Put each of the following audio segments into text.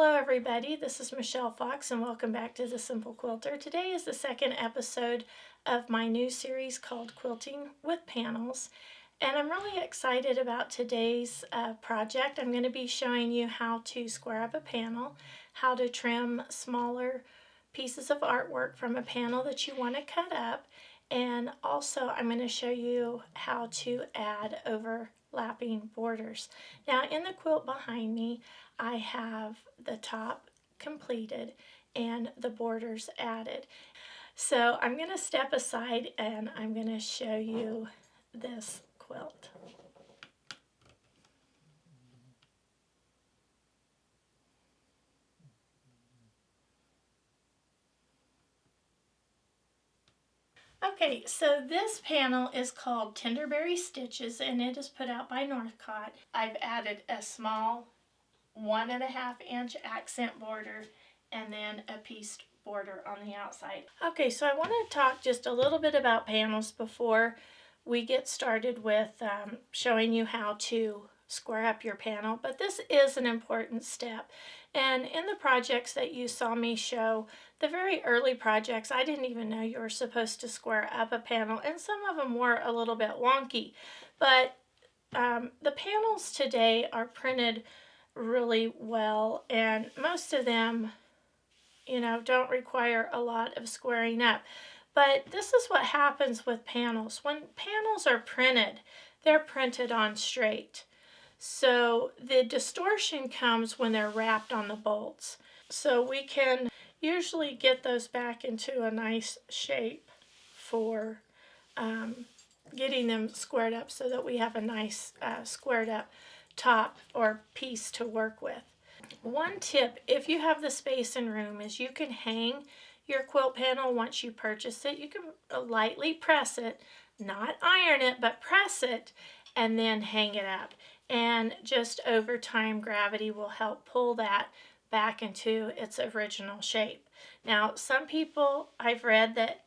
Hello everybody, this is Michelle Fox and welcome back to The Simple Quilter. Today is the second episode of my new series called Quilting with Panels, and I'm really excited about today's project. I'm going to be showing you how to square up a panel, how to trim smaller pieces of artwork from a panel that you want to cut up, and also I'm going to show you how to add overlapping borders. Now in the quilt behind me I have the top completed and the borders added. So I'm going to step aside and I'm going to show you this quilt. Okay, so this panel is called Tenderberry Stitches and it is put out by Northcott. I've added a small 1.5-inch accent border and then a pieced border on the outside. Okay, so I want to talk just a little bit about panels before we get started with showing you how to square up your panel, but this is an important step. And in the projects that you saw me show, the very early projects, I didn't even know you were supposed to square up a panel, and some of them were a little bit wonky. But the panels today are printed really well, and most of them, you know, don't require a lot of squaring up. But this is what happens with panels. When panels are printed, they're printed on straight. So the distortion comes when they're wrapped on the bolts. So we can usually get those back into a nice shape for getting them squared up so that we have a nice squared up top or piece to work with. One tip, if you have the space and room, is you can hang your quilt panel once you purchase it. You can lightly press it, not iron it, but press it and then hang it up. And just over time, gravity will help pull that back into its original shape. Now, some people I've read that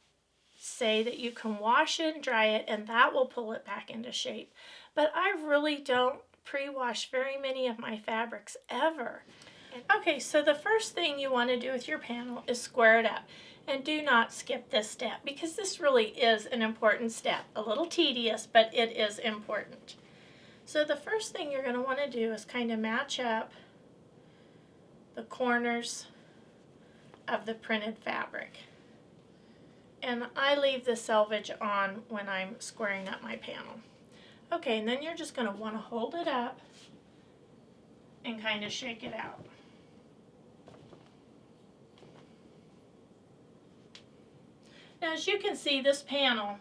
say that you can wash it and dry it and that will pull it back into shape. But I really don't pre-wash very many of my fabrics ever. Okay, so the first thing you want to do with your panel is square it up. And do not skip this step because this really is an important step. A little tedious, but it is important. So the first thing you're going to want to do is kind of match up the corners of the printed fabric. And I leave the selvage on when I'm squaring up my panel. Okay, and then you're just going to want to hold it up and kind of shake it out. Now, as you can see, this panel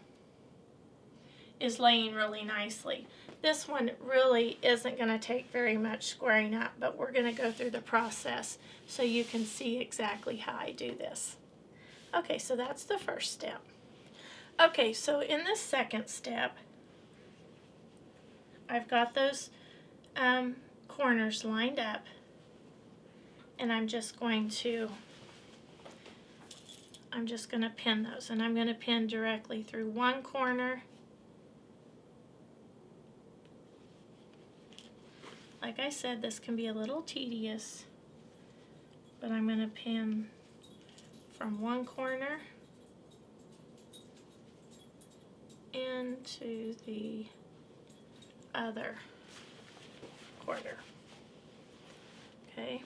is laying really nicely. This one really isn't going to take very much squaring up, but we're going to go through the process so you can see exactly how I do this. Okay, so that's the first step. Okay, so in this second step, I've got those corners lined up, and I'm just going to pin those, and I'm going to pin directly through one corner. Like I said, this can be a little tedious, but I'm going to pin from one corner into the other corner. Okay,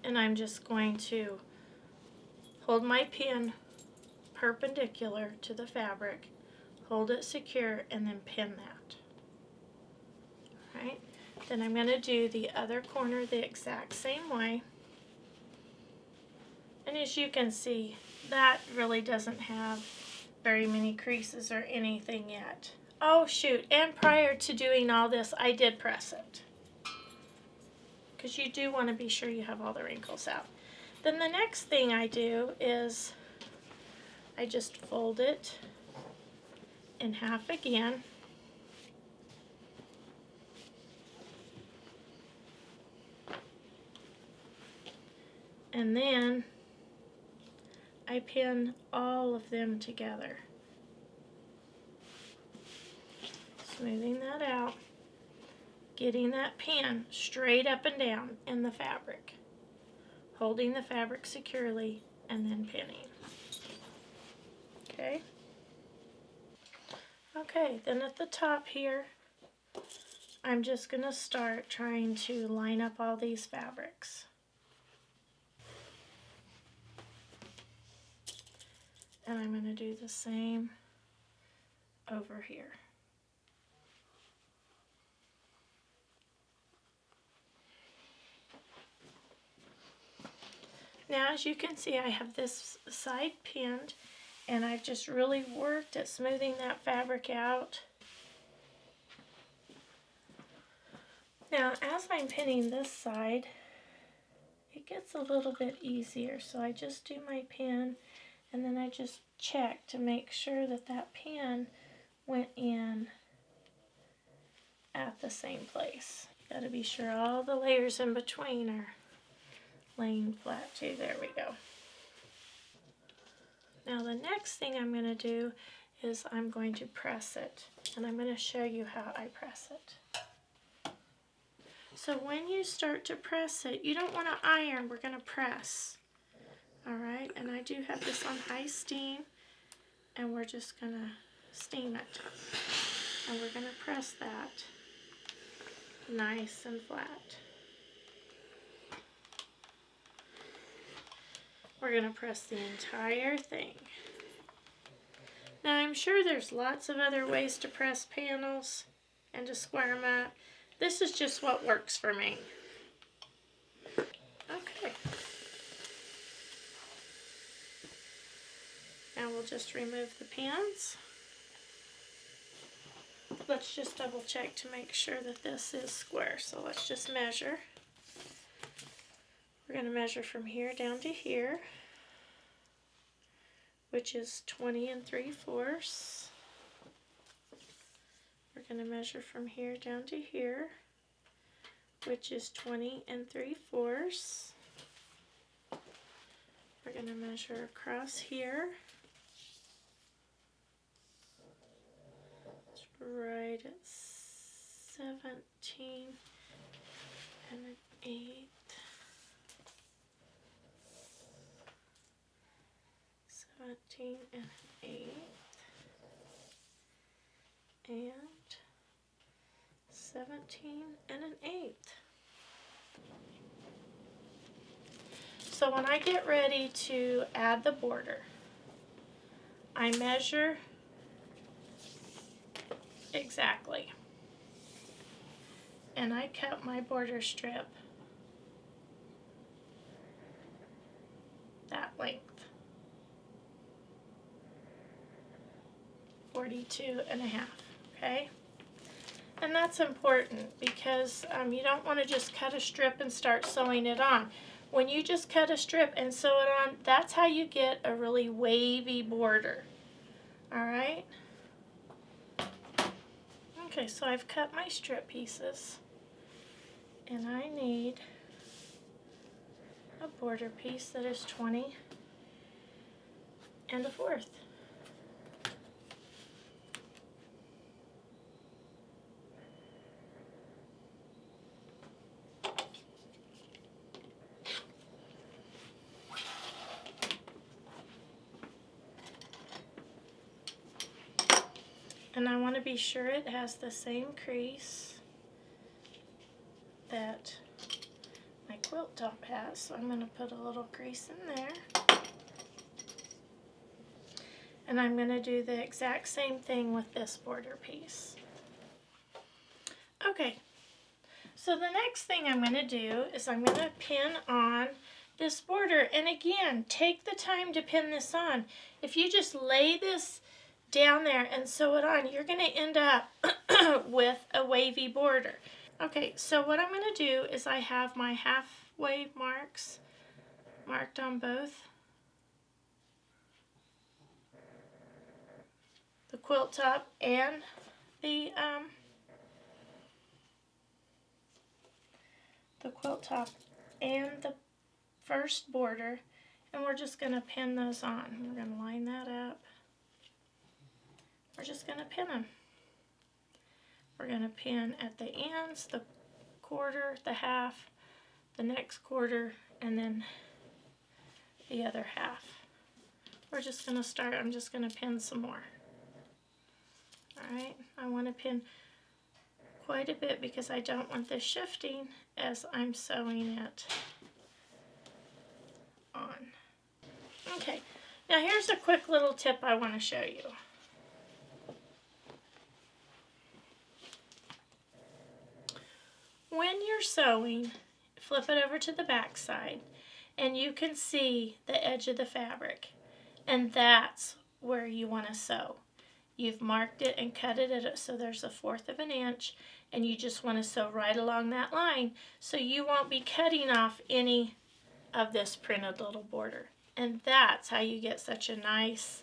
and I'm just going to hold my pin perpendicular to the fabric, hold it secure, and then pin that. All right, then I'm going to do the other corner the exact same way. And as you can see, that really doesn't have very many creases or anything yet. Oh shoot, and prior to doing all this, I did press it, because you do want to be sure you have all the wrinkles out. Then the next thing I do is I just fold it in half again. And then I pin all of them together. Smoothing that out. getting that pin straight up and down in the fabric, holding the fabric securely, and then pinning. Okay? Okay, then at the top here, I'm just going to start trying to line up all these fabrics. And I'm going to do the same over here. Now, as you can see, I have this side pinned, and I've just really worked at smoothing that fabric out. Now, as I'm pinning this side, it gets a little bit easier. So I just do my pin, and then I just check to make sure that that pin went in at the same place. You got to be sure all the layers in between are laying flat too. There we go. Now the next thing I'm going to do is I'm going to press it, and I'm going to show you how I press it. So when you start to press it, you don't want to iron, we're going to press. Alright, and I do have this on high steam, and we're just going to steam it. And we're going to press that nice and flat. We're going to press the entire thing. Now I'm sure there's lots of other ways to press panels and to square them up. This is just what works for me. Okay. Now we'll just remove the pins. Let's just double check to make sure that this is square. So let's just measure. We're going to measure from here down to here, which is 20 3/4. We're going to measure from here down to here, which is 20 3/4. We're going to measure across here. It's right at 17 1/8. 17 1/8 and 17 1/8. So when I get ready to add the border, I measure exactly, and I cut my border strip that length. 42.5, okay? And that's important because you don't want to just cut a strip and start sewing it on. When you just cut a strip and sew it on, that's how you get a really wavy border. Alright? Okay, so I've cut my strip pieces, and I need a border piece that is 20 1/4. And I want to be sure it has the same crease that my quilt top has. So I'm going to put a little crease in there. And I'm going to do the exact same thing with this border piece. Okay, so the next thing I'm going to do is I'm going to pin on this border. And again, take the time to pin this on. If you just lay this down there and sew it on, you're going to end up with a wavy border. Okay, so what I'm going to do is I have my halfway marks marked on both the quilt top and the quilt top and the first border, and we're just going to pin those on. We're going to line that up. We're just going to pin them we're going to pin at the ends, the quarter, the half, the next quarter, and then the other half. We're just going to start, I'm just going to pin some more. Alright, I want to pin quite a bit because I don't want this shifting as I'm sewing it on. Okay, now here's a quick little tip I want to show you. When you're sewing, flip it over to the back side and you can see the edge of the fabric, and that's where you want to sew. You've marked it and cut it so there's 1/4 of an inch, and you just want to sew right along that line so you won't be cutting off any of this printed little border. And that's how you get such a nice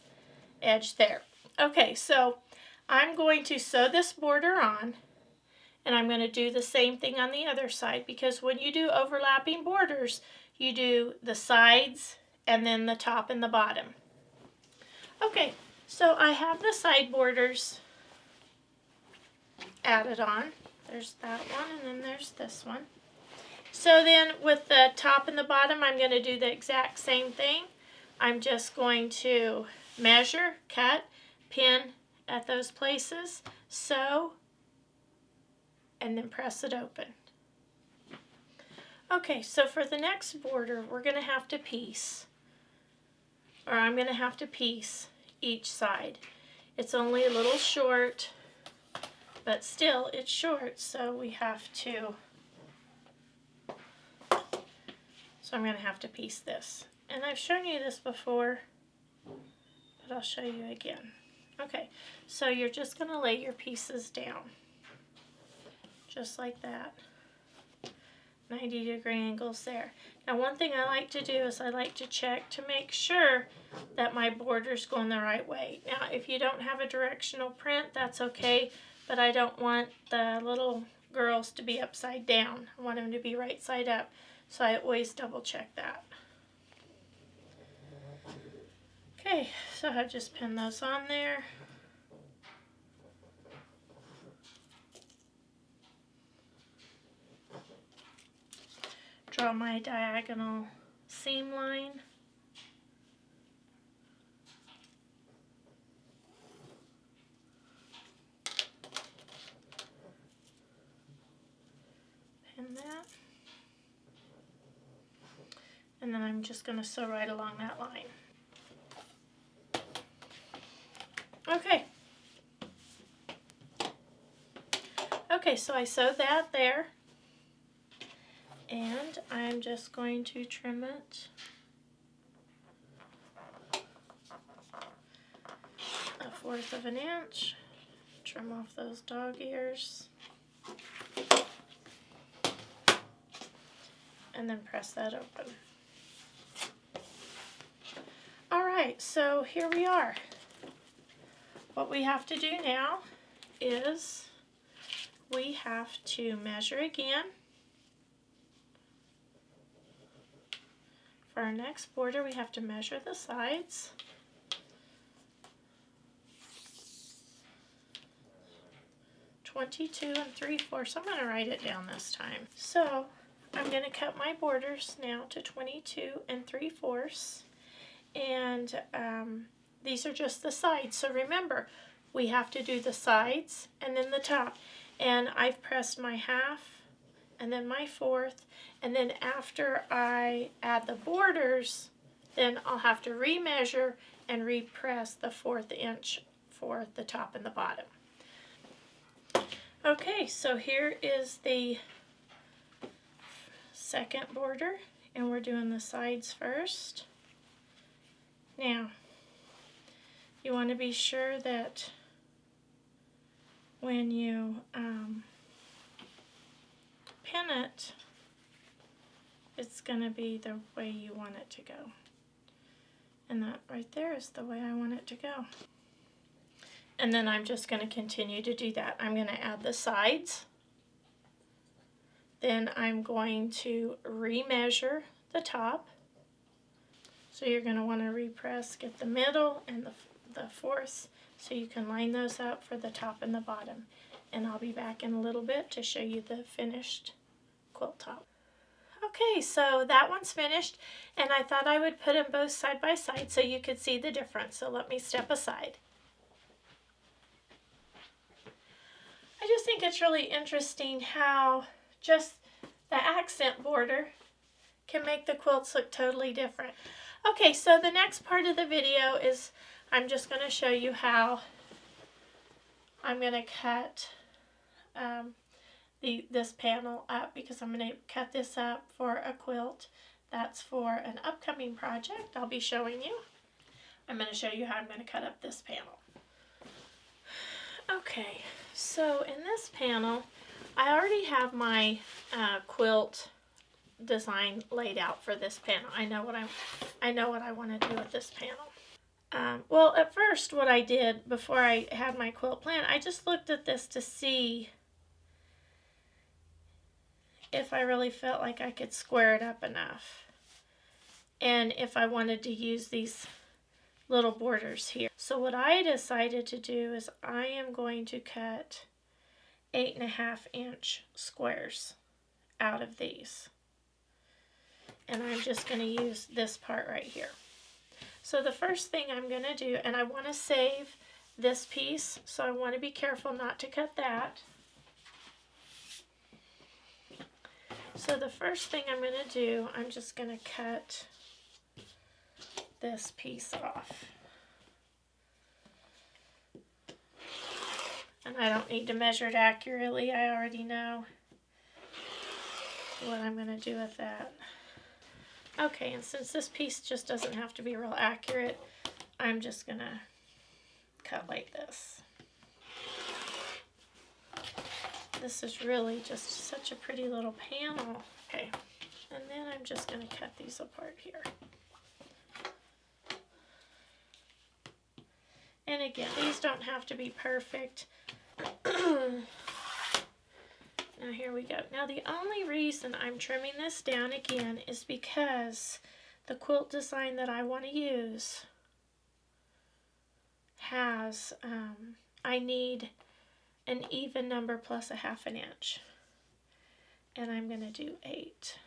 edge there. Okay, so I'm going to sew this border on, and I'm going to do the same thing on the other side, because when you do overlapping borders, you do the sides and then the top and the bottom. Okay, so I have the side borders added on. There's that one, and then there's this one. So then with the top and the bottom, I'm going to do the exact same thing. I'm just going to measure, cut, pin at those places, sew, and then press it open. Okay, so for the next border, we're going to have to piece, or I'm going to have to piece each side. It's only a little short, but still it's short, so we have to, so I'm going to have to piece this. And I've shown you this before, but I'll show you again. Okay, so you're just going to lay your pieces down, just like that. 90-degree angles there. Now one thing I like to do is I like to check to make sure that my border's going the right way. Now if you don't have a directional print, that's okay, but I don't want the little girls to be upside down. I want them to be right side up, so I always double check that. Okay, so I just pin those on there. Draw my diagonal seam line. Pin that. And then I'm just going to sew right along that line. Okay. Okay, so I sewed that there. And I'm just going to trim it a 1/4 of an inch. Trim off those dog ears. And then press that open. Alright, so here we are. What we have to do now is we have to measure again. For our next border, we have to measure the sides. (22 3/4). I'm going to write it down this time. So I'm going to cut my borders now to 22 3/4, and these are just the sides. So remember, we have to do the sides and then the top. And I've pressed my half and then my 1/4, and then after I add the borders, then I'll have to remeasure and repress the 1/4 inch for the top and the bottom. Okay, so here is the second border, and we're doing the sides first. Now, you want to be sure that when you pin it, it's going to be the way you want it to go. And that right there is the way I want it to go. And then I'm just going to continue to do that. I'm going to add the sides. Then I'm going to remeasure the top. So you're going to want to repress, get the middle and the 1/4, so you can line those up for the top and the bottom. and I'll be back in a little bit to show you the finished quilt top. Okay, so that one's finished, and I thought I would put them both side by side so you could see the difference. So let me step aside. I just think it's really interesting how just the accent border can make the quilts look totally different. Okay, so the next part of the video is I'm just going to show you how I'm going to cut this panel up, because I'm going to cut this up for a quilt that's for an upcoming project I'll be showing you. I'm going to show you how I'm going to cut up this panel. Okay, so in this panel I already have my quilt design laid out for this panel. I know what I want to do with this panel. Well, at first what I did before I had my quilt plan, I just looked at this to see if I really felt like I could square it up enough, and if I wanted to use these little borders here. So what I decided to do is I am going to cut 8.5-inch squares out of these, and I'm just going to use this part right here. So the first thing I'm going to do, and I want to save this piece, so I want to be careful not to cut that. So the first thing I'm going to do, I'm just going to cut this piece off. And I don't need to measure it accurately. I already know what I'm going to do with that. Okay, and since this piece just doesn't have to be real accurate, I'm just going to cut like this. This is really just such a pretty little panel. Okay, and then I'm just going to cut these apart here. And again, these don't have to be perfect. Now here we go. Now the only reason I'm trimming this down again is because the quilt design that I want to use has, I need an even number plus 1/2 inch. And I'm going to do 8.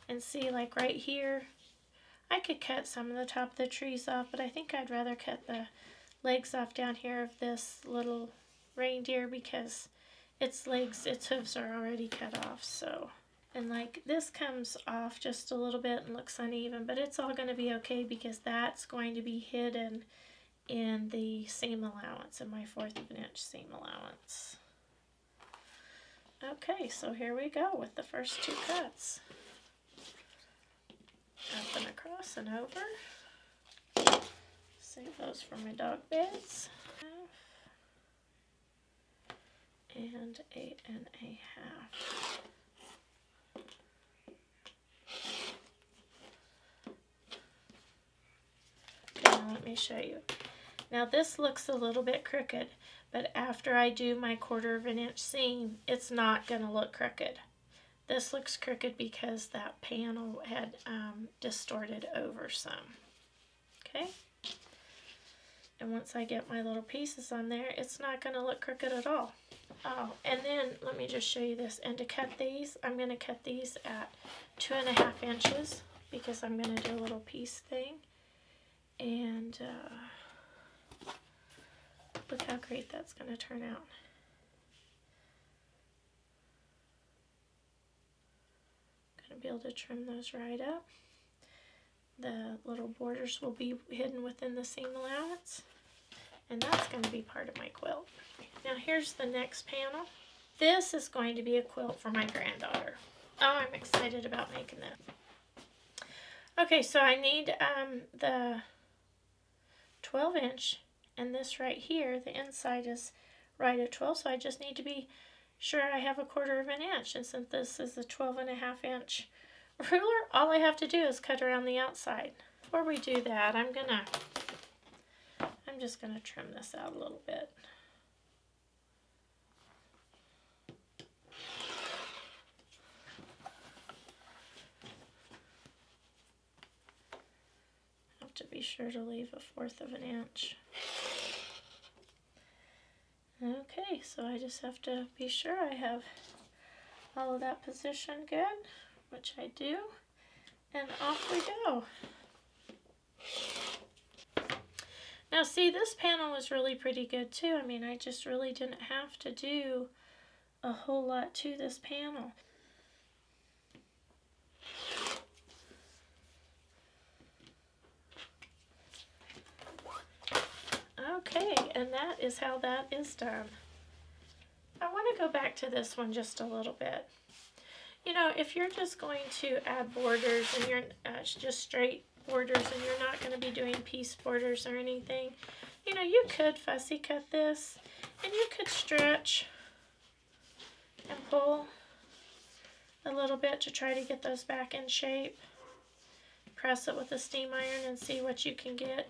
And see, like right here, I could cut some of the top of the trees off, but I think I'd rather cut the legs off down here of this little reindeer, because its legs, its hooves are already cut off. So, and like this comes off just a little bit and looks uneven, but it's all going to be okay because that's going to be hidden in the seam allowance, in my 1/4 inch seam allowance. Okay, so here we go with the first 2 cuts. Up and across and over. Save those for my dog beds. And 8.5. Okay, now let me show you. Now this looks a little bit crooked, but after I do my 1/4 inch seam, it's not going to look crooked. This looks crooked because that panel had distorted over some. Okay? And once I get my little pieces on there, it's not going to look crooked at all. Oh, and then let me just show you this. And to cut these, I'm going to cut these at 2.5 inches because I'm going to do a little piece thing. And look how great that's going to turn out. Going to be able to trim those right up. The little borders will be hidden within the seam allowance. And that's going to be part of my quilt. Now here's the next panel. This is going to be a quilt for my granddaughter. Oh, I'm excited about making this. Okay, so I need the 12-inch, and this right here, the inside is right at 12, so I just need to be sure I have a 1/4 inch. And since this is a 12.5 inch ruler, all I have to do is cut around the outside. Before we do that, I'm just gonna trim this out a little bit. Have to be sure to leave a 1/4 inch. Okay, so I just have to be sure I have all of that positioned good, which I do, and off we go. Now see, this panel was really pretty good too. I mean, I just really didn't have to do a whole lot to this panel. Okay, and that is how that is done. I want to go back to this one just a little bit. You know, if you're just going to add borders and you're just straight borders and you're not going to be doing piece borders or anything, you know, you could fussy cut this and you could stretch and pull a little bit to try to get those back in shape. Press it with a steam iron and see what you can get.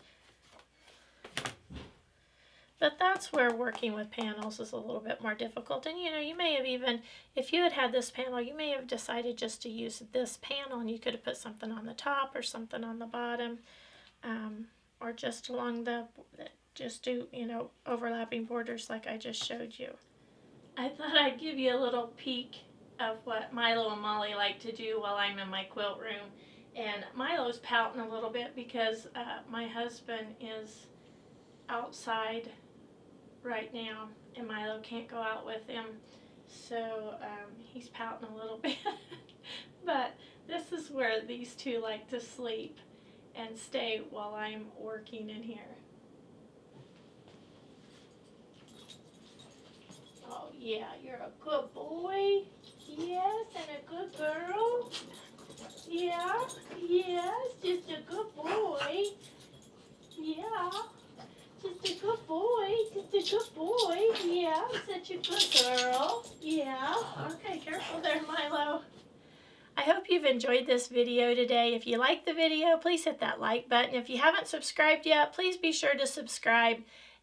But that's where working with panels is a little bit more difficult. And you know, you may have even, if you had had this panel, you may have decided just to use this panel and you could have put something on the top or something on the bottom, or just along the, just do, you know, overlapping borders like I just showed you. I thought I'd give you a little peek of what Milo and Molly like to do while I'm in my quilt room. And Milo's pouting a little bit because my husband is outside right now and Milo can't go out with him, so he's pouting a little bit. But this is where these two like to sleep and stay while I'm working in here. Oh yeah, you're a good boy. Yes, and a good girl. Yeah, yes, just a good boy. Yeah. Just a good boy, just a good boy. Yeah, such a good girl. Yeah. Okay, careful there, Milo. I hope you've enjoyed this video today. If you liked the video, please hit that like button. If you haven't subscribed yet, please be sure to subscribe.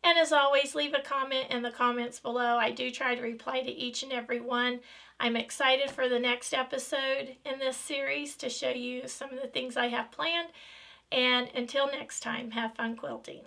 And as always, leave a comment in the comments below. I do try to reply to each and every one. I'm excited for the next episode in this series to show you some of the things I have planned. And until next time, have fun quilting.